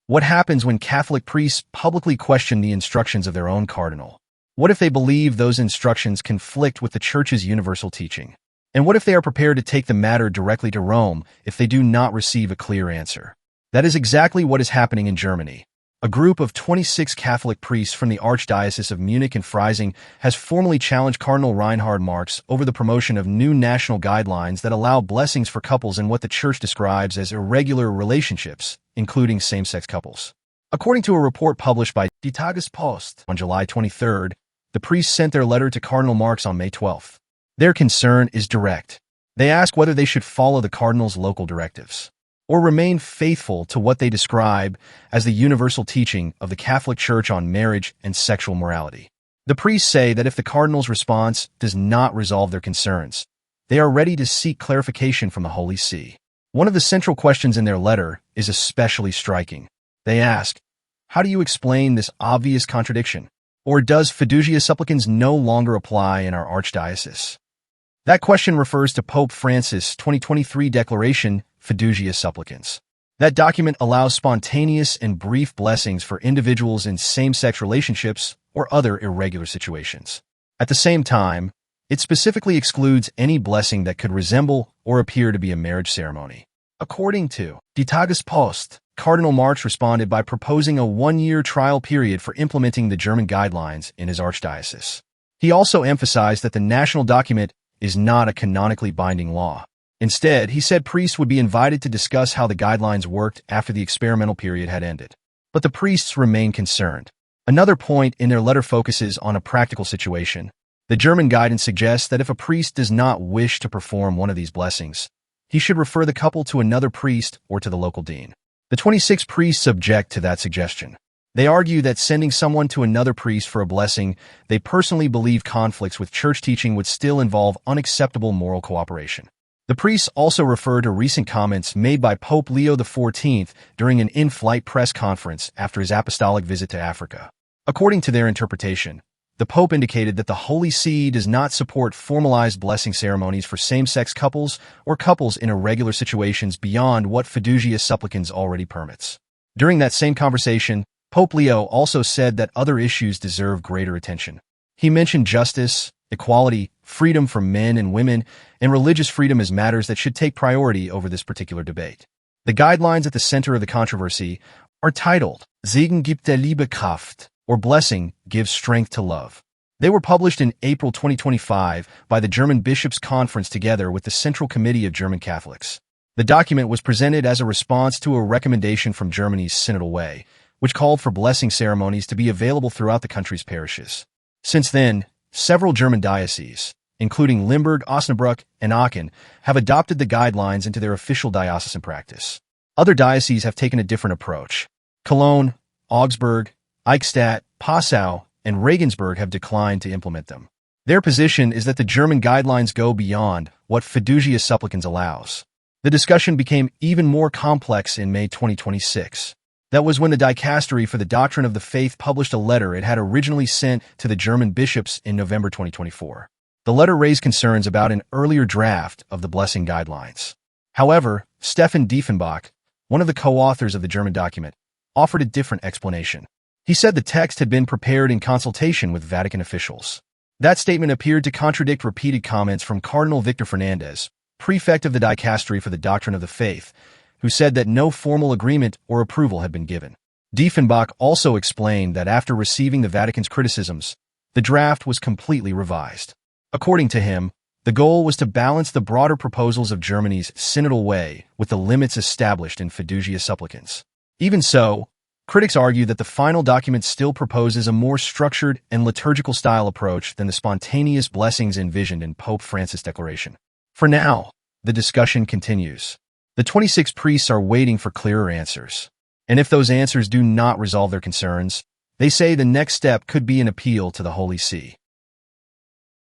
What happens when Catholic priests publicly question the instructions of their own cardinal? What if they believe those instructions conflict with the Church's universal teaching? And what if they are prepared to take the matter directly to Rome if they do not receive a clear answer? That is exactly what is happening in Germany. A group of 26 Catholic priests from the Archdiocese of Munich and Freising has formally challenged Cardinal Reinhard Marx over the promotion of new national guidelines that allow blessings for couples in what the Church describes as irregular relationships, including same-sex couples. According to a report published by Die Tagespost on July 23rd, the priests sent their letter to Cardinal Marx on May 12th. Their concern is direct. They ask whether they should follow the cardinal's local directives or remain faithful to what they describe as the universal teaching of the Catholic Church on marriage and sexual morality. The priests say that if the cardinal's response does not resolve their concerns, they are ready to seek clarification from the Holy See. One of the central questions in their letter is especially striking. They ask, how do you explain this obvious contradiction? Or does Fiducia Supplicans no longer apply in our Archdiocese? That question refers to Pope Francis' 2023 declaration, Fiducia Supplicans. That document allows spontaneous and brief blessings for individuals in same-sex relationships or other irregular situations. At the same time, it specifically excludes any blessing that could resemble or appear to be a marriage ceremony. According to Die Tagespost, Cardinal Marx responded by proposing a one-year trial period for implementing the German guidelines in his archdiocese. He also emphasized that the national document is not a canonically binding law. Instead, he said priests would be invited to discuss how the guidelines worked after the experimental period had ended. But the priests remain concerned. Another point in their letter focuses on a practical situation. The German guidance suggests that if a priest does not wish to perform one of these blessings, he should refer the couple to another priest or to the local dean. The 26 priests object to that suggestion. They argue that sending someone to another priest for a blessing they personally believe conflicts with church teaching would still involve unacceptable moral cooperation. The priests also refer to recent comments made by Pope Leo XIV during an in-flight press conference after his apostolic visit to Africa. According to their interpretation, the Pope indicated that the Holy See does not support formalized blessing ceremonies for same-sex couples or couples in irregular situations beyond what Fiducia Supplicans already permits. During that same conversation, Pope Leo also said that other issues deserve greater attention. He mentioned justice, equality, freedom for men and women, and religious freedom as matters that should take priority over this particular debate. The guidelines at the center of the controversy are titled Segen gibt der Liebe Kraft, or Blessing gives strength to love. They were published in April 2025 by the German Bishops' Conference together with the Central Committee of German Catholics. The document was presented as a response to a recommendation from Germany's Synodal Way, which called for blessing ceremonies to be available throughout the country's parishes. Since then, several German dioceses, including Limburg, Osnabrück, and Aachen, have adopted the guidelines into their official diocesan practice. Other dioceses have taken a different approach. Cologne, Augsburg, Eichstätt, Passau, and Regensburg have declined to implement them. Their position is that the German guidelines go beyond what Fiducia Supplicans allows. The discussion became even more complex in May 2026. That was when the Dicastery for the Doctrine of the Faith published a letter it had originally sent to the German bishops in November 2024. The letter raised concerns about an earlier draft of the blessing guidelines. However, Stefan Diefenbach, one of the co-authors of the German document, offered a different explanation. He said the text had been prepared in consultation with Vatican officials. That statement appeared to contradict repeated comments from Cardinal Victor Fernandez, prefect of the Dicastery for the Doctrine of the Faith, who said that no formal agreement or approval had been given. Diefenbach also explained that after receiving the Vatican's criticisms, the draft was completely revised. According to him, the goal was to balance the broader proposals of Germany's Synodal Way with the limits established in Fiducia Supplicans. Even so, critics argue that the final document still proposes a more structured and liturgical style approach than the spontaneous blessings envisioned in Pope Francis' declaration. For now, the discussion continues. The 26 priests are waiting for clearer answers. And if those answers do not resolve their concerns, they say the next step could be an appeal to the Holy See.